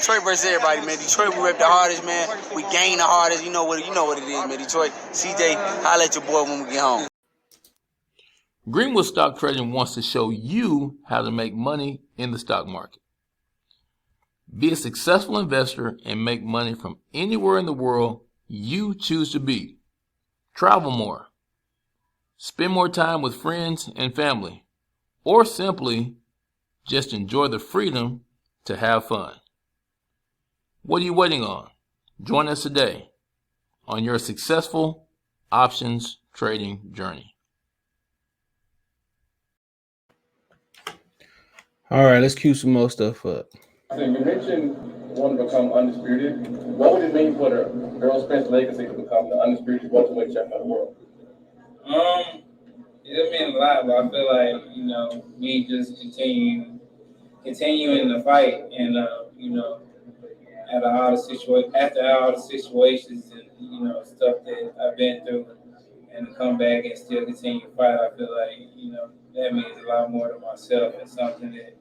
Detroit versus everybody, man. Detroit, we rep the hardest, man. We gain the hardest. You know what it is, man. Detroit, CJ, holla at your boy when we get home. Greenwood Stock Trading wants to show you how to make money in the stock market. Be a successful investor and make money from anywhere in the world you choose to be. Travel more. Spend more time with friends and family. Or simply just enjoy the freedom to have fun. What are you waiting on? Join us today on your successful options trading journey. All right, let's cue some more stuff up. So you mentioned wanting to become undisputed. What would it mean for the Errol Spence legacy to become the undisputed welterweight champion of the world? It means a lot, but I feel like, me just continuing the fight and, after all the situations and, stuff that I've been through and to come back and still continue to fight, I feel like, that means a lot more to myself and something that,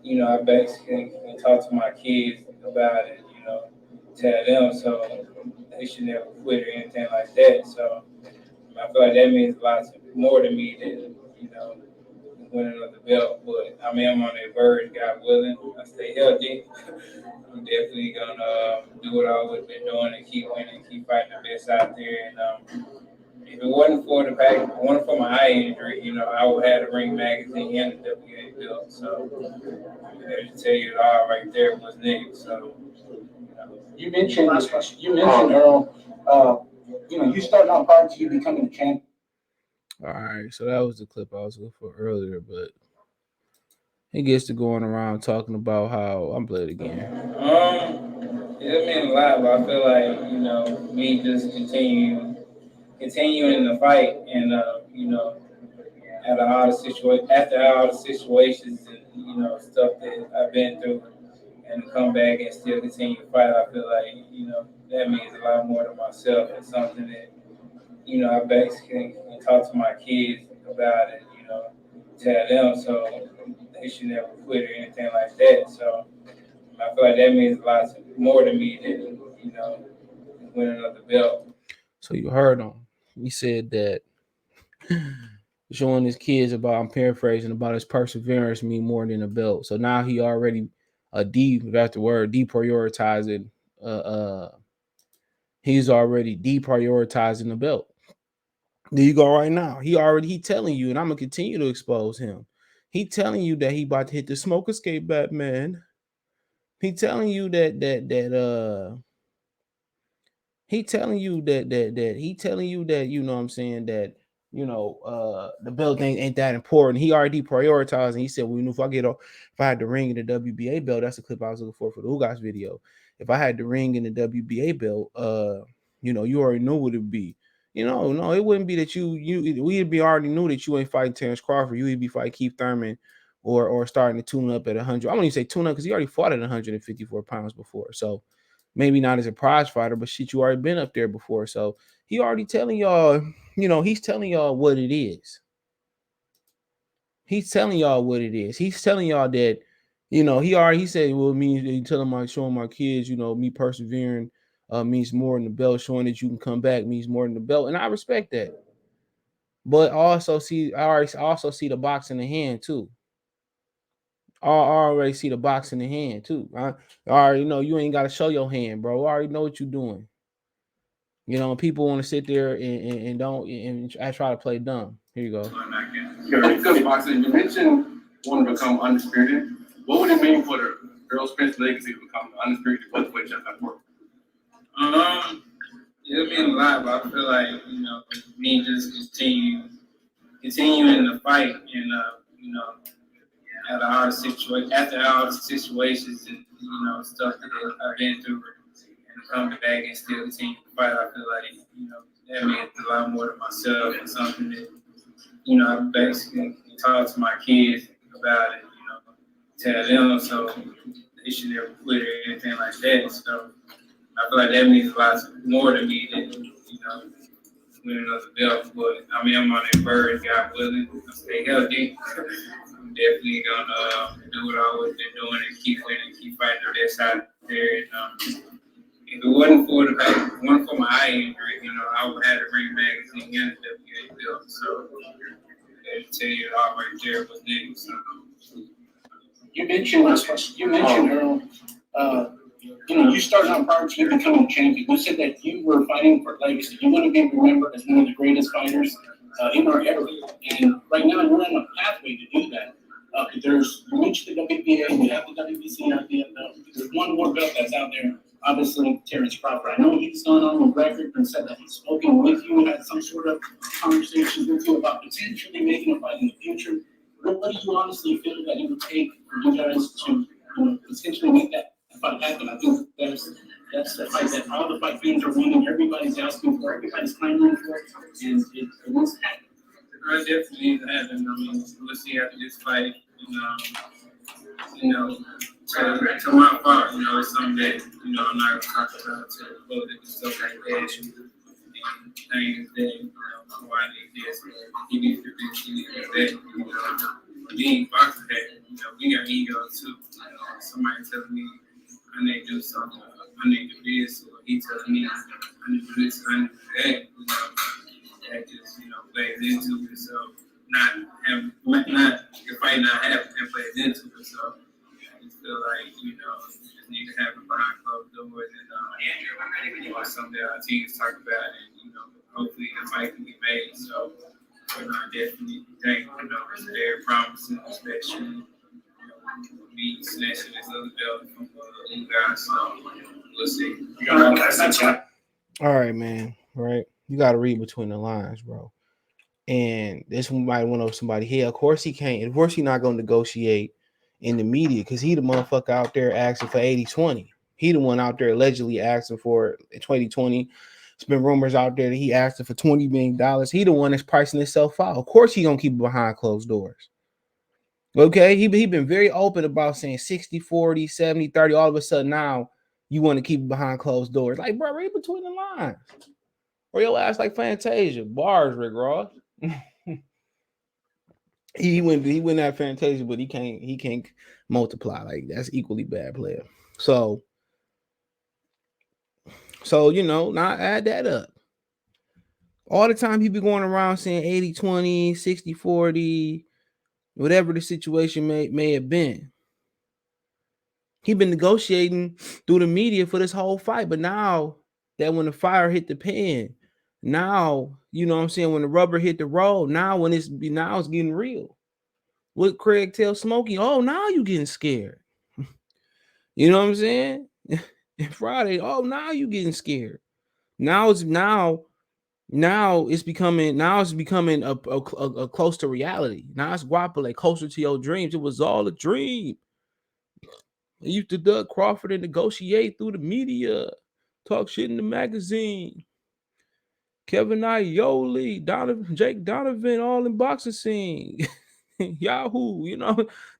I basically can talk to my kids about it, tell them so they should never quit or anything like that. So I feel like that means a lot more to me than, winning of the belt. But I mean, I'm on the verge, God willing. I stay healthy. I'm definitely gonna do what I always been doing and keep winning, keep fighting the best out there. And if it wasn't for my eye injury, I would have the Ring magazine and the WA belt. So I tell you it all right there was next. So you mentioned Earl. You started out prior to you becoming a champ. All right, so that was the clip I was looking for earlier, but he gets to going around talking about how I'm playing again. It means a lot, but I feel like, me just continuing the fight and, after all the situations and, stuff that I've been through and to come back and still continue to fight, I feel like, that means a lot more to myself and something that, I basically can talk to my kids about it, tell them so they should never quit or anything like that. So I feel like that means a lot more to me than, winning of the belt. So you heard him. He said that showing his kids about, I'm paraphrasing, about his perseverance mean more than a belt. So now he already deprioritizing. He's already deprioritizing the belt. There you go right now. He telling you, and I'm gonna continue to expose him. He telling you that he about to hit the smoke escape, Batman. He telling you that he telling you that you know what I'm saying, that the belt ain't that important. He already prioritized, and he said, well, if I had the ring in the WBA belt, that's the clip I was looking for the Ugas video. If I had the ring in the WBA belt, you already know what it would be. No, it wouldn't be that we already knew that you ain't fighting Terrence Crawford. You would be fighting Keith Thurman or starting to tune up at 100. I don't even say tune up because he already fought at 154 pounds before. So maybe not as a prize fighter, but shit, you already been up there before. So he already telling y'all, he's telling y'all what it is. He's telling y'all what it is. He's telling y'all that, he said, well, me showing my kids, me persevering means more than the belt. Showing that you can come back means more than the belt. And I respect that. But I also see the box in the hand too. I already see the box in the hand too. I already know you ain't got to show your hand, bro. I already know what you're doing. People want to sit there and I try to play dumb. Here you go. Good boxing. You mentioned wanting to become undisputed. What would it mean for the Errol Spence legacy to become the undisputed welterweight champion of the world? It means a lot, but I feel like, me just continuing the fight and, after all the situations and, stuff that I've been through and coming back and still continue to fight, I feel like, that means a lot more to myself and something that, I basically can talk to my kids about it, tell them so they should never quit or anything like that. So I feel like that means a lot more to me than, win another belt. But I mean, I'm on that bird, God willing. I stay healthy. I'm definitely gonna do what I was been doing and keep winning, keep fighting the best out there. And if it wasn't for my eye injury, I would have the Ring Magazine and the WBA belt. So I tell you it all right there was next. So, You mentioned last question. You mentioned Errol. You started out prior to you becoming a champion. You said that you were fighting for legacy. You want to be remembered as one of the greatest fighters in our era. And right now, you're on a pathway to do that. You mentioned the WBA, you have the WBC out there. There's one more belt that's out there. Obviously, Terrence Crawford. I know he's gone on the record and said that he's spoken with you and had some sort of conversations with you about potentially making a fight in the future. What do you honestly feel that it would take for you guys to potentially make that fight happen? I think that's the fight that all the fight fans are wanting. Everybody's asking for. Everybody's clamoring for it, and it wants to happen. I definitely need to happen. I mean, we'll see after this fight. To my part, it's something that I'm not gonna talk about to the public and stuff like that. And things that why I need this, he needs to do this, he needs to do that. Being boxing that, we got ego too. Somebody telling me I need to do something, I need to do this, or he telling me I need to do this, I need to do that. That just plays into it. So if I not have it, that plays into it. So I just feel like just need to have it behind closed doors and something that our teams talk about, and hopefully the fight can be made. So I definitely think it's very promising, especially me snatching this other belt from you guys. So we'll see. All right, man. Right, you got to read between the lines, bro. And this might went over somebody here. Of course he can't. Of course he's not going to negotiate in the media because he the motherfucker out there asking for 80-20. He the one out there allegedly asking for 2020. It's been rumors out there that he asked for $20 million. He the one that's pricing himself out. Of course he gonna keep it behind closed doors. Okay, he been very open about saying 60-40, 70-30. All of a sudden now you want to keep it behind closed doors. Like, bro, read between the lines. Or your ass like Fantasia. Bars, Rick Ross. he went at Fantasia, but he can't multiply. Like, that's equally bad player. So now add that up. All the time he be going around saying 80-20, 60-40, whatever the situation may have been. He been negotiating through the media for this whole fight, but now that when the fire hit the pan, now when the rubber hit the road, now it's getting real. What Craig tell Smokey? Oh, now you getting scared. You know what I'm saying? Friday. Oh, now you getting scared. Now it's becoming a close to reality. Now it's Guapole, closer to your dreams. It was all a dream. You used to Doug Crawford and negotiate through the media, talk shit in the magazine. Kevin Iole, Jake Donovan, all in boxing scene. Yahoo,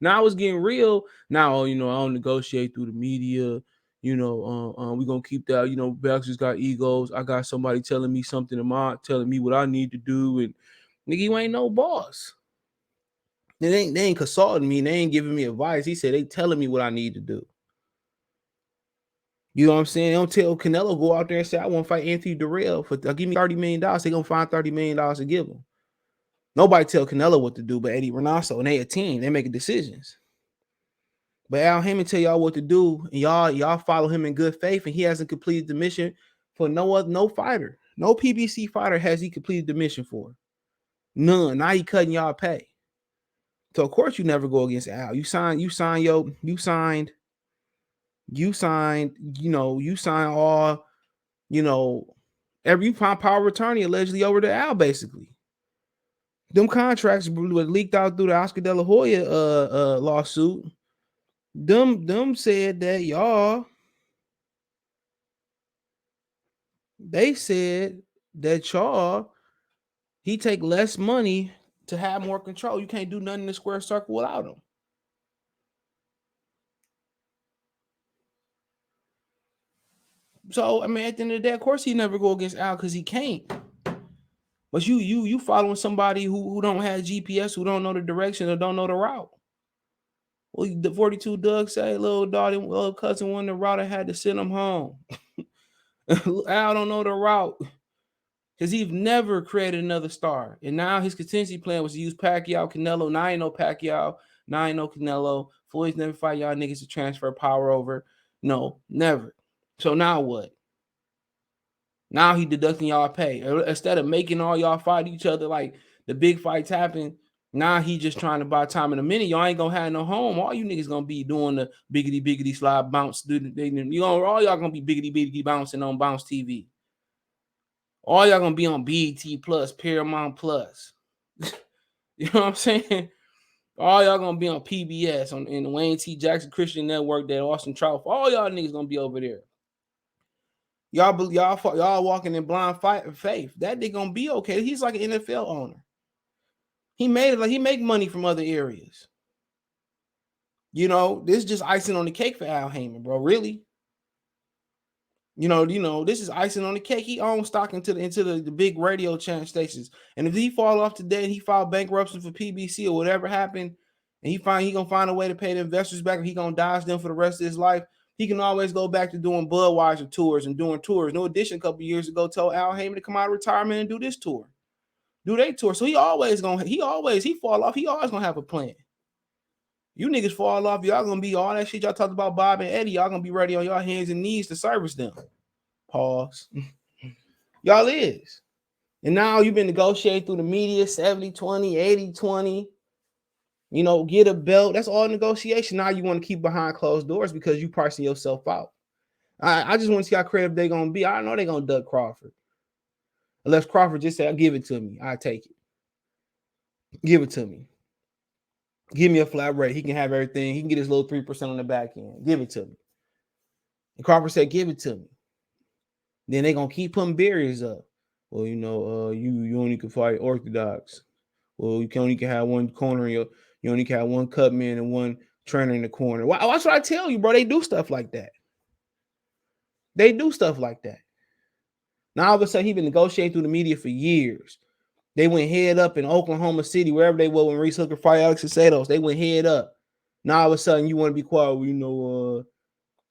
now it's getting real. Now, I don't negotiate through the media. We're gonna keep that. Boxers got egos. I got somebody telling me something, telling me what I need to do, and nigga, you ain't no boss. They ain't consulting me. They ain't giving me advice. He said they telling me what I need to do. You know what I'm saying? They don't tell Canelo go out there and say I want to fight Anthony Durrell for give me $30 million. They gonna find $30 million to give him. Nobody tell Canelo what to do, but Eddie Reynoso, and they a team. They making decisions. But Al Haymon tell y'all what to do, and y'all follow him in good faith, and he hasn't completed the mission for no fighter. No PBC fighter has he completed the mission for. None. Now he cutting y'all pay. So of course you never go against Al. You signed all, every power of attorney allegedly over to Al, basically. Them contracts were leaked out through the Oscar De La Hoya lawsuit. Them said that they said that he take less money to have more control. You can't do nothing in the square circle without him. So, I mean, at the end of the day, of course he never go against Al because he can't. But you following somebody who don't have GPS, who don't know the direction or don't know the route. Well, the 42 Doug say little daughter, little cousin won the route and had to send him home. Al don't know the route because he's never created another star. And now his contingency plan was to use Pacquiao, Canelo. Now I ain't no Pacquiao. Now I ain't no Canelo. Floyd's never fight y'all niggas to transfer power over. No, never. So now what? Now he deducting y'all pay. Instead of making all y'all fight each other like the big fights happen, now he just trying to buy time in a minute. Y'all ain't gonna have no home. All you niggas gonna be doing the biggity slide bounce. All y'all gonna be biggity bouncing on Bounce TV. All y'all gonna be on BET Plus, Paramount Plus. You know what I'm saying? All y'all gonna be on PBS in the Wayne T. Jackson Christian Network, that Austin Trout. All y'all niggas gonna be over there. Y'all walking in blind faith. That nigga gonna be okay. He's like an NFL owner. He made it like he make money from other areas. You know, this is just icing on the cake for Al Haymon, bro. Really. You know, this is icing on the cake. He owns stock into the big radio channel stations. And if he fall off today and he filed bankruptcy for PBC or whatever happened, and he gonna find a way to pay the investors back, and he gonna dodge them for the rest of his life, he can always go back to doing Budweiser tours and doing tours. No Addition a couple years ago told Al Haymon to come out of retirement and do this tour. Do they tour. So he fall off. He always gonna have a plan. You niggas fall off, y'all gonna be all that shit y'all talked about Bob and Eddie. Y'all gonna be ready on your hands and knees to service them. Pause. Y'all is. And now you've been negotiating through the media 70-20, 80-20. You know, get a belt. That's all negotiation. Now you want to keep behind closed doors because you pricing yourself out. I just want to see how creative they're gonna be. I know they're gonna duck Crawford. Unless Crawford just say, give it to me. I take it. Give it to me. Give me a flat rate. He can have everything. He can get his little 3% on the back end. Give it to me. And Crawford said, give it to me. Then they're gonna keep putting barriers up. Well, you know, you only can fight orthodox. Well, you only can have one corner. You only can have one cut man and one trainer in the corner. Well, that's what I tell you, bro. They do stuff like that. They do stuff like that. Now all of a sudden, he's been negotiating through the media for years. They went head up in Oklahoma City, wherever they were when Reese Hooker fight Alex Acedos. They went head up. Now all of a sudden, you want to be quiet. Well,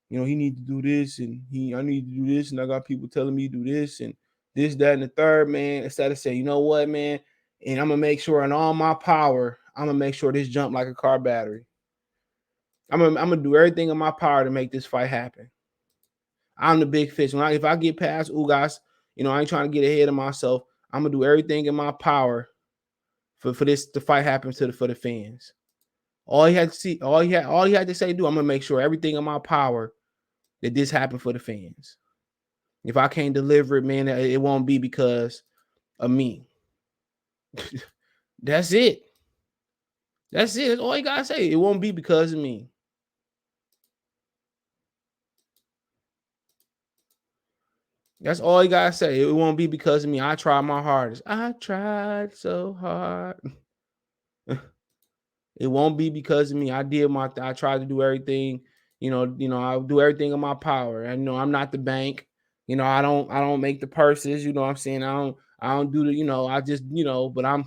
he need to do this, and I need to do this, and I got people telling me to do this, and this, that, and the third, man. Instead of saying, you know what, man, and I'm gonna make sure in all my power, I'm gonna make sure this jump like a car battery. I'm gonna do everything in my power to make this fight happen. I'm the big fish. If I get past Ugas, I ain't trying to get ahead of myself. I'm gonna do everything in my power for this to fight happen for the fans. All he had to say, I'm gonna make sure everything in my power that this happened for the fans. If I can't deliver it, man, it won't be because of me. That's it. That's it. That's all you gotta say. It won't be because of me. That's all you gotta say. It won't be because of me. I tried my hardest. I tried so hard. It won't be because of me. I tried to do everything. I'll do everything in my power. And I'm not the bank. I don't make the purses. You know what I'm saying? I don't do the, I just, but I'm,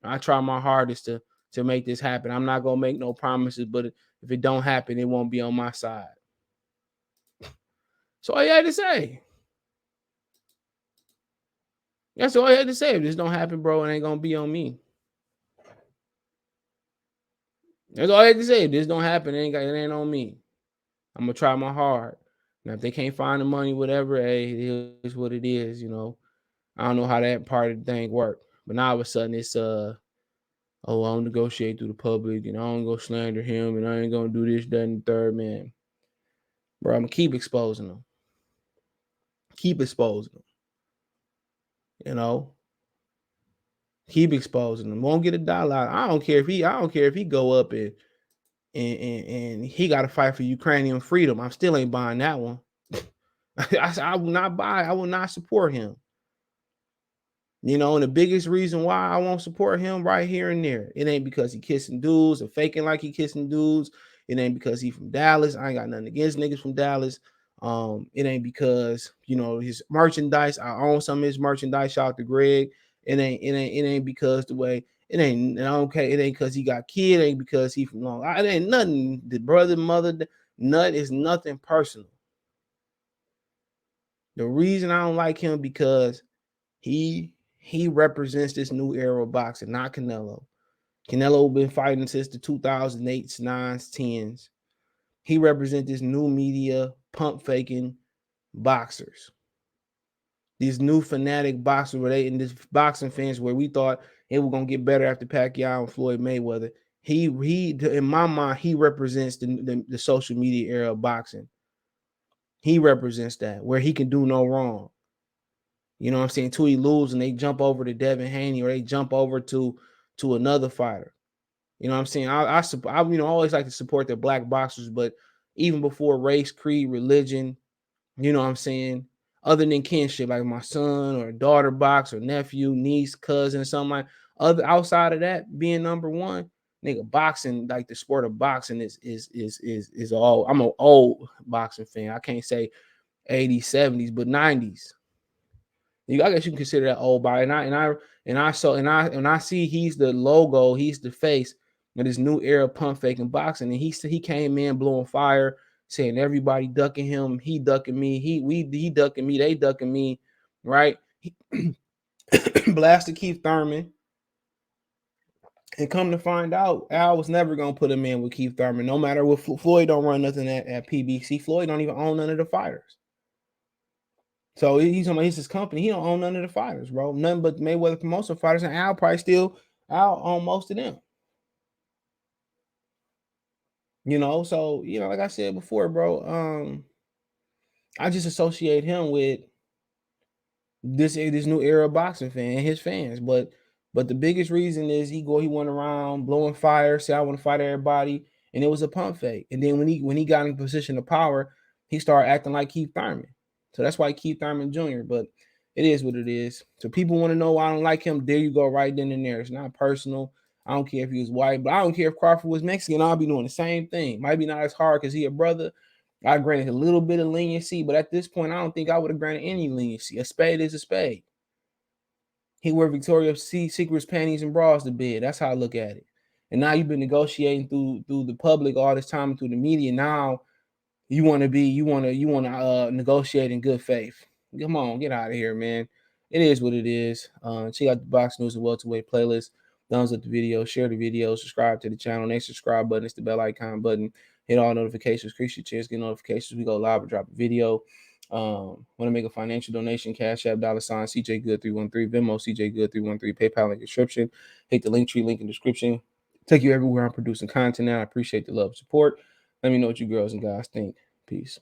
I try my hardest to make this happen. I'm not gonna make no promises, but if it don't happen, it won't be on my side. So all you had to say. That's all I had to say. If this don't happen, bro, it ain't gonna be on me. That's all I had to say. If this don't happen, it ain't on me. I'm gonna try my hard. Now, if they can't find the money, whatever, hey, it is what it is. I don't know how that part of the thing worked. But now all of a sudden it's I don't negotiate through the public, and I don't go slander him, and I ain't gonna do this, that, and the third, man. Bro, I'm gonna keep exposing them. Keep exposing them. Keep exposing them. Won't get a dollar out. I don't care if he go up and he got to fight for Ukrainian freedom. I still ain't buying that one. I will not buy. I will not support him. And the biggest reason why I won't support him right here and there, it ain't because he kissing dudes or faking like he kissing dudes. It ain't because he from Dallas. I ain't got nothing against niggas from Dallas. It ain't because, you know, his merchandise. I own some of his merchandise. Shout out to Greg. It ain't because the way it ain't. Okay, it ain't because he got kid. It ain't because he from Long Island. It ain't nothing. The brother, mother, nut is nothing personal. The reason I don't like him because he represents this new era of boxing, not Canelo. Canelo been fighting since the 2008s, 9s, 10s. He represents this new media pump faking boxers. These new fanatic boxers where they in this boxing fans where we thought it was gonna get better after Pacquiao and Floyd Mayweather. He in my mind, he represents the social media era of boxing. He represents that where he can do no wrong. You know what I'm saying? Till he lose and they jump over to Devin Haney or they jump over to another fighter. You know what I'm saying? I you know, always like to support the black boxers, but even before race, creed, religion, you know what I'm saying? Other than kinship, like my son or daughter box or nephew, niece, cousin, something like other outside of that being number one, nigga, boxing, like the sport of boxing is all. I'm an old boxing fan. I can't say 80s, 70s, but 90s. I guess you can consider that old body. And I see he's the logo, he's the face of this new era of pump faking boxing. And he came in blowing fire, saying everybody ducking him, he ducking me, he ducking me, they ducking me, right? He blasted Keith Thurman. And come to find out, Al was never gonna put him in with Keith Thurman. No matter what, Floyd don't run nothing at PBC. Floyd don't even own none of the fighters. So he's his company. He don't own none of the fighters, bro. None but Mayweather promotion fighters, and Al probably still own most of them. You know, so you know, like I said before, bro. I just associate him with this new era of boxing fan and his fans. But the biggest reason is he went around blowing fire, say I want to fight everybody, and it was a pump fake. And then when he got in position of power, he started acting like Keith Thurman. So that's why Keith Thurman Jr. But it is what it is. So people want to know why I don't like him. There you go, right then and there. It's not personal. I don't care if he was white, but I don't care if Crawford was Mexican. I'll be doing the same thing. Might be not as hard because he a brother. I granted a little bit of leniency, but at this point, I don't think I would have granted any leniency. A spade is a spade. He wore Victoria's Secret's panties and bras to bed. That's how I look at it. And now you've been negotiating through the public all this time through the media. Now you want to negotiate in good faith. Come on, get out of here, man. It is what it is. Check out the Box News and Welterweight playlist. Thumbs up the video, share the video, subscribe to the channel. Next subscribe button is the bell icon button. Hit all notifications. Increase your chance, get notifications. We go live or drop a video. Want to make a financial donation? Cash App, $ CJ Good 313, Venmo CJ Good 313, PayPal link description. Hit the link in description. Take you everywhere I'm producing content now. I appreciate the love and support. Let me know what you girls and guys think. Peace.